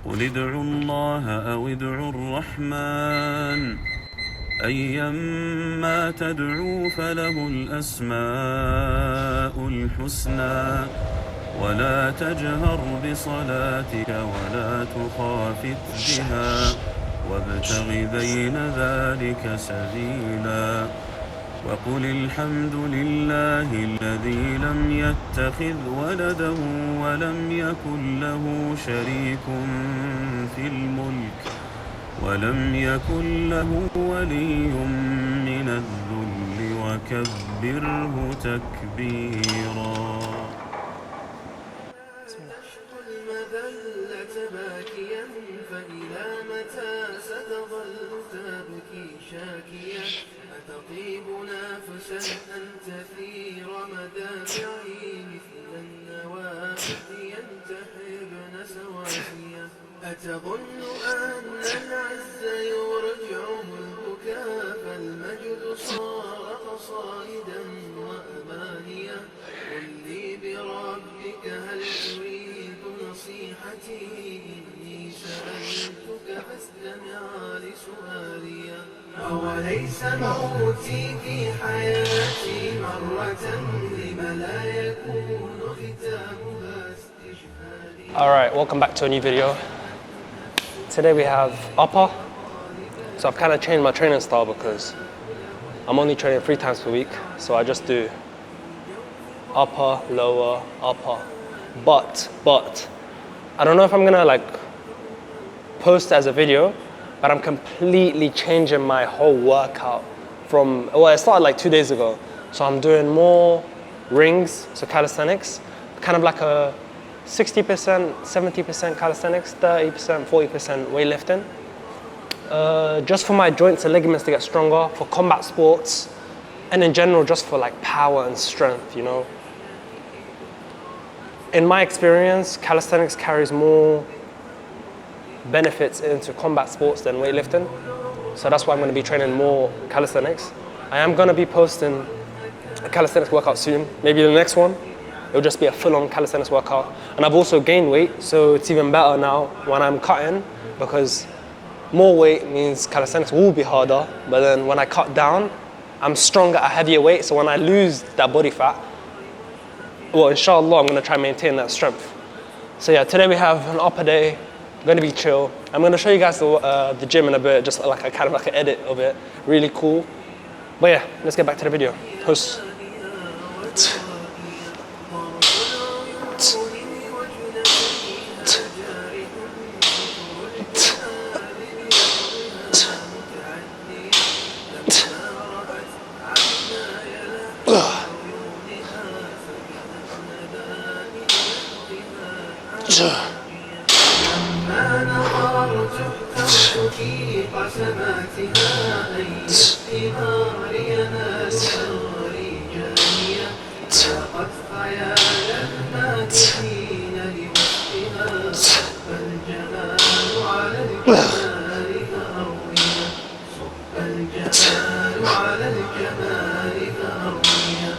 قل ادعوا الله أو ادعوا الرحمن أيما تدعوا فله الأسماء الحسنى ولا تجهر بصلاتك ولا تخافت بها وابتغ بين ذلك سبيلا وقل الحمد لله الذي لم يتخذ ولدا ولم يكن له شريك في الملك ولم يكن له ولي من الذل وكبره تكبيرا. المذلة باكيا فإلى متى ستظل تبكي شاكيا أتطيب نافسا أن تثير مدامعي مثل النوافذ ينتحبن سواسيا أتظن أن العز يرجعه البكاء فالمجد صار قصائدا وأمانيا قل لي بربك هل تريد نصيحتي إني سألتك فاستمع لسؤالي أوليس موتي في حياتي مرة لم لا يكون ختامها استشهادي. Alright, welcome back to a new video. Today we have upper. So I've kind of changed my training style because I'm only training 3 times per week. So I just do upper, lower, upper. But I don't know if I'm gonna like post as a video, but I'm completely changing my whole workout from, well, it started like 2 days ago. So I'm doing more rings, so calisthenics, kind of like a 60%, 70% calisthenics, 30%, 40% weightlifting. Just for my joints and ligaments to get stronger, for combat sports, and in general, just for like power and strength, you know. In my experience, calisthenics carries more benefits into combat sports than weightlifting. So that's why I'm gonna be training more calisthenics. I am gonna be posting a calisthenics workout soon, maybe the next one. It'll just be a full-on calisthenics workout. And I've also gained weight, so it's even better now when I'm cutting, because more weight means calisthenics will be harder, but then when I cut down, I'm stronger at heavier weight, so when I lose that body fat, well, inshallah, I'm gonna try and maintain that strength. So yeah, today we have an upper day, gonna be chill. I'm gonna show you guys the gym in a bit, just like a kind of like an edit of it, really cool. But yeah, let's get back to the video. Host. لما نظرت اخترت في قسماتها أي الثمار ينال ثمري جانية لاقت خيال الماكثين لوصفها صب الجمال على الجمال فأروية صب الجمال على الجمال فأروية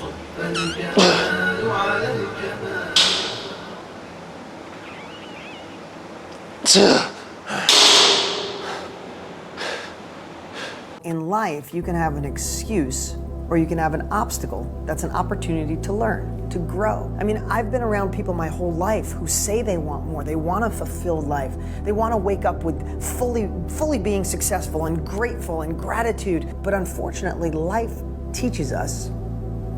صب الجمال على الجمال. In life, you can have an excuse or you can have an obstacle that's an opportunity to learn, to grow. I mean, I've been around people my whole life who say they want more, they want a fulfilled life, they want to wake up with fully being successful and grateful and gratitude. But unfortunately, life teaches us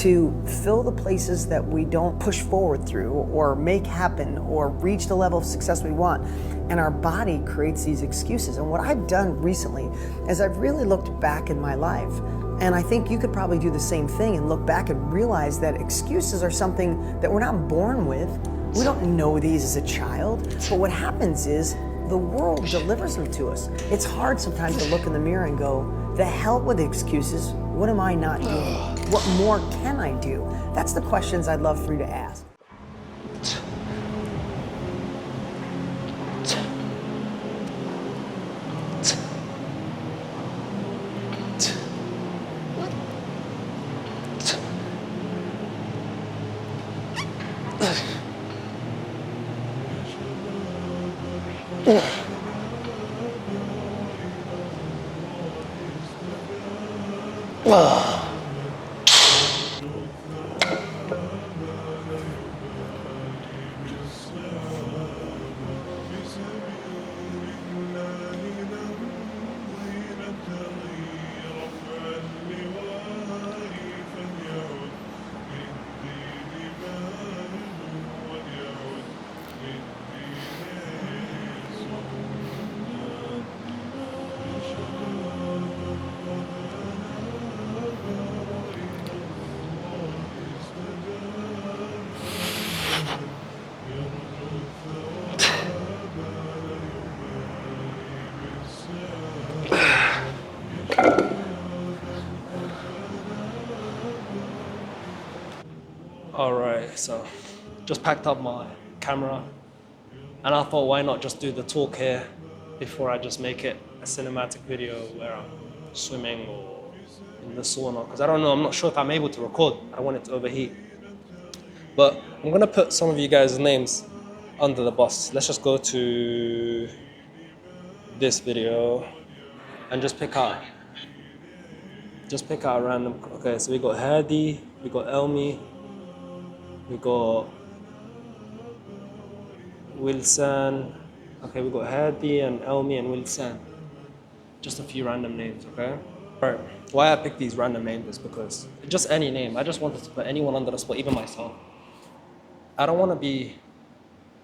to fill the places that we don't push forward through or make happen or reach the level of success we want. And our body creates these excuses. And what I've done recently is I've really looked back in my life, and I think you could probably do the same thing and look back and realize that excuses are something that we're not born with. We don't know these as a child, but what happens is the world delivers them to us. It's hard sometimes to look in the mirror and go, the hell with the excuses, what am I not doing? What more can I do? That's the questions I'd love for you to ask. All right, so just packed up my camera, and I thought, why not just do the talk here before I just make it a cinematic video where I'm swimming or in the sauna, because I don't know, I'm not sure if I'm able to record. I don't want it to overheat. But I'm gonna put some of you guys' names under the bus. Let's just go to this video and just pick out a random. Okay, so we got Hadi, we got Elmi, we got Wilson. Okay, we got Hadi and Elmi and Wilson. Just a few random names, okay? Alright, why I picked these random names is because just any name. I just wanted to put anyone under the spot, even myself. I don't want to be.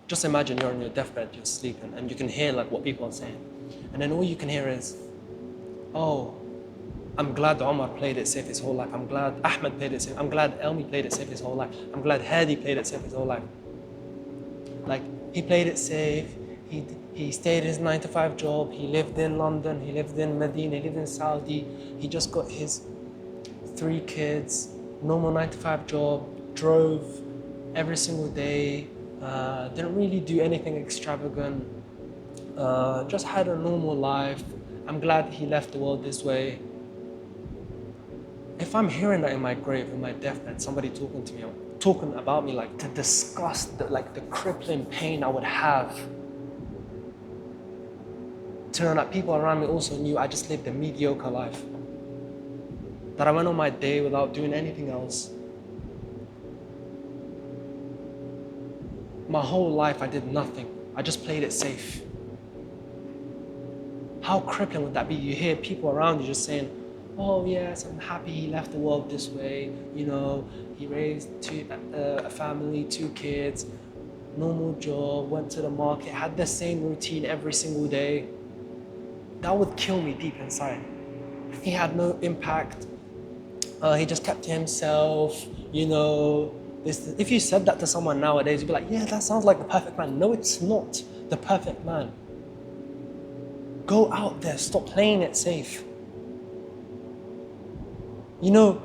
Just imagine you're on your deathbed, you're sleeping, and you can hear like what people are saying, and then all you can hear is, "Oh, I'm glad Omar played it safe his whole life. I'm glad Ahmed played it safe. I'm glad Elmi played it safe his whole life. I'm glad Hadi played it safe his whole life. Like he played it safe. He stayed his 9-to-5 job. He lived in London. He lived in Medina. He lived in Saudi. He just got his 3 kids. Normal 9-to-5 job. Drove every single day. Didn't really do anything extravagant. Just had a normal life. I'm glad he left the world this way." If I'm hearing that in my grave, in my deathbed, somebody talking to me, talking about me, like to discuss the crippling pain I would have, to know that people around me also knew I just lived a mediocre life, that I went on my day without doing anything else. My whole life I did nothing. I just played it safe. How crippling would that be? You hear people around you just saying, "Oh yes, I'm happy he left the world this way. You know, he raised a family, 2 kids, normal job, went to the market, had the same routine every single day." That would kill me deep inside. He had no impact. He just kept to himself, you know. If you said that to someone nowadays, you'd be like, "Yeah, that sounds like the perfect man." No, it's not the perfect man. Go out there, stop playing it safe. You know,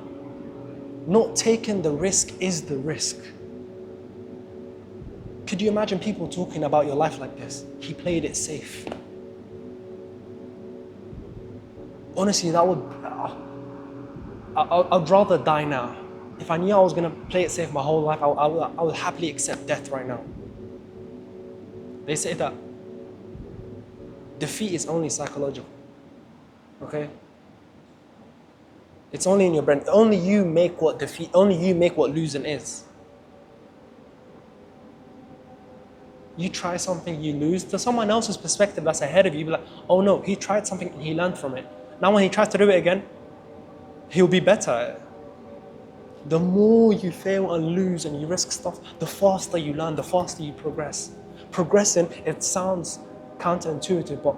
not taking the risk is the risk. Could you imagine people talking about your life like this? He played it safe. Honestly, that would, I'd rather die now. If I knew I was gonna play it safe my whole life, I would happily accept death right now. They say that defeat is only psychological, okay? It's only in your brain. Only you make what losing is. You try something, you lose. To someone else's perspective that's ahead of you, you'll be like, "Oh no, he tried something and he learned from it. Now when he tries to do it again, he'll be better at it." The more you fail and lose and you risk stuff, the faster you learn, the faster you progress. Progressing, it sounds counterintuitive, but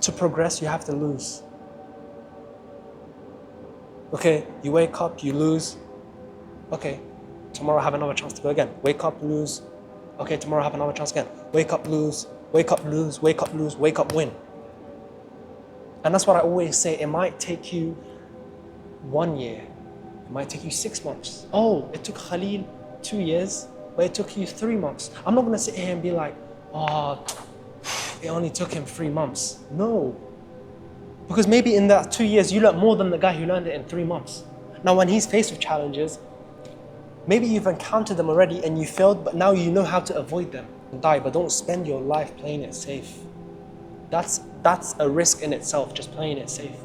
to progress, you have to lose. Okay, you wake up, you lose. Okay, tomorrow I have another chance to go again. Wake up, lose. Okay, tomorrow I have another chance again. Wake up, lose. Wake up, lose. Wake up, lose. Wake up, win. And that's what I always say. It might take you 1 year. It might take you 6 months. Oh, it took Khalil 2 years, but it took you 3 months. I'm not going to sit here and be like, "Oh, it only took him 3 months." No. Because maybe in that 2 years, you learned more than the guy who learned it in 3 months. Now, when he's faced with challenges, maybe you've encountered them already and you failed, but now you know how to avoid them. Die, but don't spend your life playing it safe. that's a risk in itself, just playing it safe.